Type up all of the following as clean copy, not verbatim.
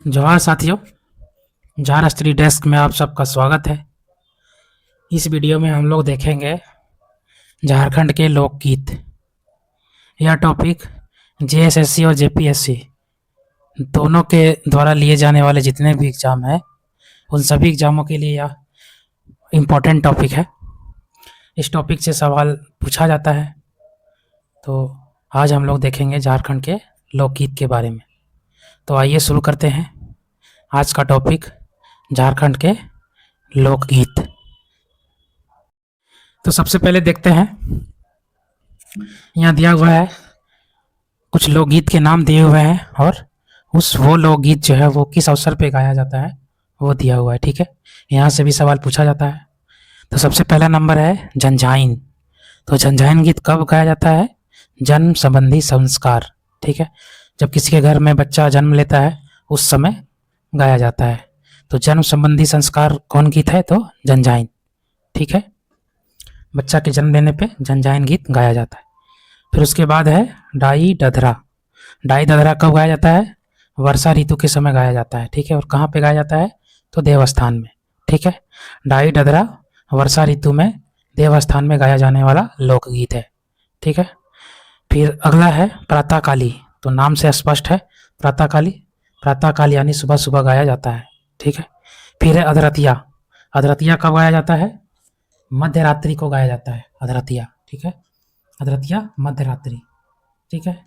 जोहार साथियों, जोहार स्टडी डेस्क में आप सबका स्वागत है। इस वीडियो में हम लोग देखेंगे झारखंड के लोकगीत। यह टॉपिक जेएसएससी और जेपीएससी दोनों के द्वारा लिए जाने वाले जितने भी एग्ज़ाम हैं, उन सभी एग्ज़ामों के लिए यह इम्पोर्टेंट टॉपिक है। इस टॉपिक से सवाल पूछा जाता है। तो आज हम लोग देखेंगे झारखंड के लोकगीत के बारे में। तो आइए शुरू करते हैं। आज का टॉपिक झारखंड के लोकगीत। तो सबसे पहले देखते हैं, यहाँ दिया हुआ है कुछ लोकगीत के नाम दिए हुए हैं और वो लोकगीत जो है वो किस अवसर पे गाया जाता है वो दिया हुआ है। ठीक है, यहाँ से भी सवाल पूछा जाता है। तो सबसे पहला नंबर है झंझाइन। तो झंझाइन गीत कब गाया जाता है? जन्म संबंधी संस्कार। ठीक है, जब किसी के घर में बच्चा जन्म लेता है उस समय गाया जाता है। तो जन्म संबंधी संस्कार कौन गीत है? तो झंझाइन। ठीक है, बच्चा के जन्म लेने पे झंझाइन गीत गाया जाता है। फिर उसके बाद है डाई डधरा। डाई डधरा कब गाया जाता है? वर्षा ऋतु के समय गाया जाता है। ठीक है, और कहाँ पे गाया जाता है? तो देवस्थान में। ठीक है, डाई डधरा वर्षा ऋतु में देवस्थान में गाया जाने वाला लोकगीत है। ठीक है, फिर अगला है प्रातःकाली। तो नाम से स्पष्ट है, प्रातःकाली। प्रातःकाल यानी सुबह सुबह गाया जाता है। ठीक है, फिर है अधरतिया। अधरतिया कब गाया जाता है? मध्य रात्रि को गाया जाता है अधरतिया। ठीक है, अधरतिया मध्य रात्रि। ठीक है,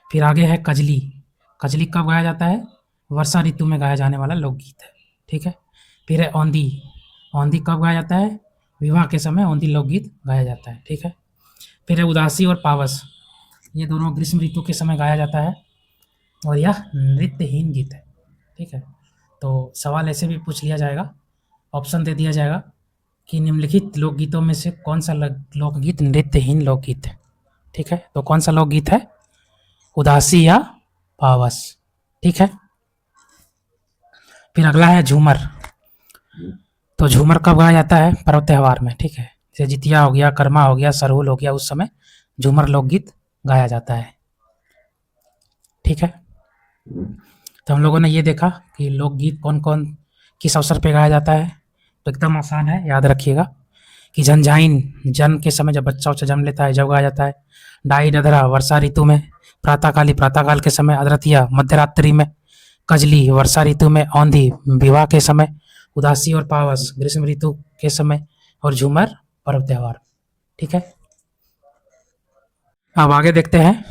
फिर आगे है कजली। कजली कब गाया जाता है? वर्षा ऋतु में गाया जाने वाला लोकगीत है। ठीक है, फिर है औंधी। औंधी कब गाया जाता है? विवाह के समय औंधी लोकगीत गाया जाता है। ठीक है, फिर है उदासी और पावस। ये दोनों ग्रीष्म ऋतु के समय गाया जाता है और यह नृत्यहीन गीत है। ठीक है, तो सवाल ऐसे भी पूछ लिया जाएगा, ऑप्शन दे दिया जाएगा कि निम्नलिखित लोकगीतों में से कौन सा लोकगीत नृत्यहीन लोकगीत है। ठीक है, तो कौन सा लोकगीत है? उदासी या पावस। ठीक है, फिर अगला है झूमर। तो झूमर कब गाया जाता है? पर्व त्यौहार में। ठीक है, जैसे जितिया हो गया, कर्मा हो गया, सरहुल हो गया, उस समय झूमर लोकगीत गाया जाता है। ठीक है, तो हम लोगों ने ये देखा कि लोकगीत कौन कौन किस अवसर पे गाया जाता है। तो एकदम आसान है, याद रखिएगा कि झंझाइन जन्म के समय जब बच्चा उच्चा जन्म लेता है जब गाया जाता है। डाई डधरा वर्षा ऋतु में। प्रातःकाली प्रातःकाल के समय। अधरतिया मध्यरात्रि में। कजली वर्षा ऋतु में। औंधी विवाह के समय। उदासी और पावस ग्रीष्म ऋतु के समय। और झूमर पर्व त्योहार। ठीक है, अब आगे देखते हैं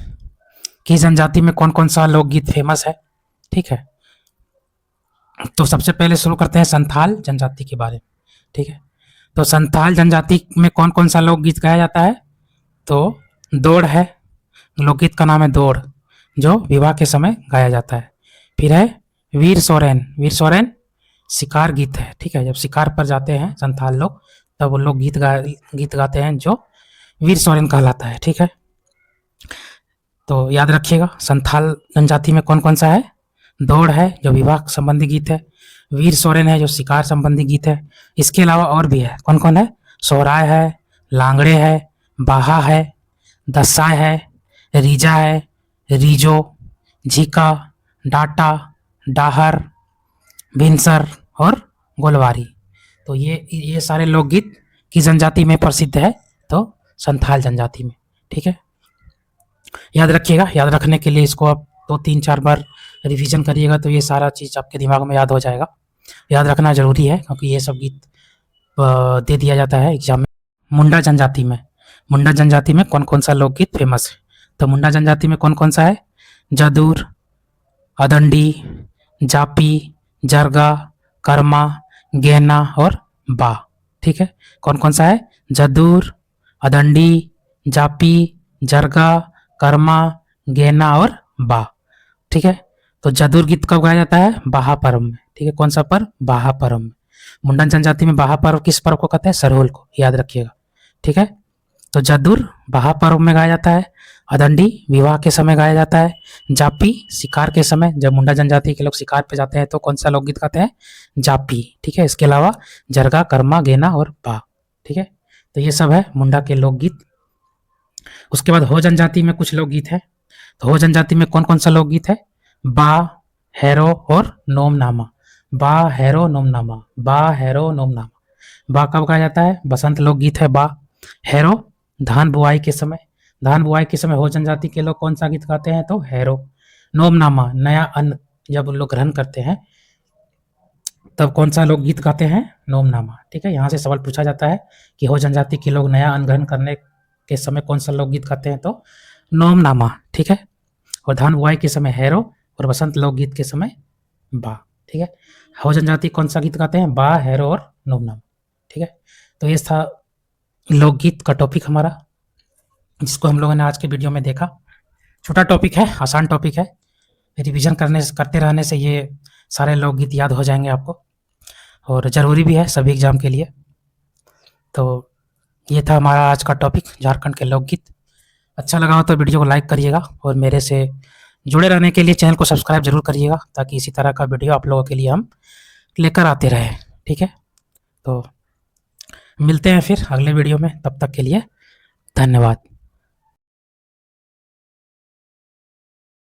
कि जनजाति में कौन कौन सा लोकगीत फेमस है। ठीक है, तो सबसे पहले शुरू करते हैं संथाल जनजाति के बारे में। ठीक है, तो संथाल जनजाति में कौन कौन सा लोकगीत गाया जाता है? तो दौड़ है, लोकगीत का नाम है दौड़, जो विवाह के समय गाया जाता है। फिर है वीर सोरेन। वीर सोरेन शिकार गीत है। ठीक है, जब शिकार पर जाते हैं संथाल लोग तब वो लोग गीत गाते हैं जो वीर सोरेन कहलाता है। ठीक है, तो याद रखिएगा संथाल जनजाति में कौन कौन सा है? दौड़ है जो विवाह संबंधी गीत है। वीर सोरेन है जो शिकार संबंधी गीत है। इसके अलावा और भी है। कौन कौन है? सोहराय है, लांगड़े है, बाहा है, दस्साय है, रीजा है, रीजो, झीका, डाटा, डाहर, भिनसर और गोलवारी। तो ये सारे लोकगीत किस जनजाति में प्रसिद्ध है? तो संथाल जनजाति में। ठीक है, याद रखिएगा। याद रखने के लिए इसको आप 2-3-4 बार रिवीजन करिएगा तो ये सारा चीज़ आपके दिमाग में याद हो जाएगा। याद रखना ज़रूरी है क्योंकि ये सब गीत दे दिया जाता है एग्जाम में। मुंडा जनजाति में। मुंडा जनजाति में कौन कौन सा लोकगीत फेमस है? तो मुंडा जनजाति में कौन कौन सा है? जदूर, अदंडी, जापी, जरगा, कर्मा, गेना और बा। ठीक है, कौन कौन सा है? जदूर, अदंडी, जापी, जरगा, कर्मा, गेना और बा। ठीक है, तो जदूर गीत कब गाया जाता है? बाहा पर्व में। ठीक है, कौन सा पर्व? बाहा पर्व में। मुंडन जनजाति में बाहा पर्व किस पर्व को कहते हैं? सरहुल को, याद रखिएगा। ठीक है, तो जदूर बाहा पर्व में गाया जाता है। अदंडी विवाह के समय गाया जाता है। जापी शिकार के समय, जब मुंडा जनजाति के लोग शिकार पे जाते हैं तो कौन सा लोकगीत गाते हैं? जापी। ठीक है, इसके अलावा जरगा, कर्मा, गेना और बा। ठीक है, तो ये सब है मुंडा के लोकगीत। उसके बाद हो जनजाति में कुछ लोकगीत है। तो हो जनजाति में कौन कौन सा लोकगीत है? बा, हैरो और नोमनामा। बा हैरो नोमनामा, बा हैरो नोमनामा। बा कब गाया जाता है? बसंत लोकगीत है बा। हैरो धान बुआई के समय, धान बुआई के समय हो जनजाति के लोग कौन सा गीत गाते हैं? तो हैरो। नोमनामा नया अन्न जब लोग ग्रहण करते हैं तब कौन सा लोग गीत गाते हैं? नोमनामा। ठीक है, यहाँ से सवाल पूछा जाता है कि हो जनजाति के लोग नया अन्न ग्रहण करने के समय कौन सा लोकगीत गाते हैं? तो नोमनामा। ठीक है, और धान बुआई के समय हैरो और बसंत लोकगीत के समय बा। ठीक है, हो जनजाति कौन सा गीत गाते हैं? बा, हैरो और नोमनामा। ठीक है, तो ये था लोकगीत का टॉपिक हमारा, जिसको हम लोगों ने आज के वीडियो में देखा। छोटा टॉपिक है, आसान टॉपिक है, रिवीजन करते रहने से ये सारे लोकगीत याद हो जाएंगे आपको, और ज़रूरी भी है सभी एग्ज़ाम के लिए। तो ये था हमारा आज का टॉपिक, झारखंड के लोकगीत। अच्छा लगा हो तो वीडियो को लाइक करिएगा, और मेरे से जुड़े रहने के लिए चैनल को सब्सक्राइब ज़रूर करिएगा, ताकि इसी तरह का वीडियो आप लोगों के लिए हम लेकर आते रहें। ठीक है, तो मिलते हैं फिर अगले वीडियो में, तब तक के लिए धन्यवाद।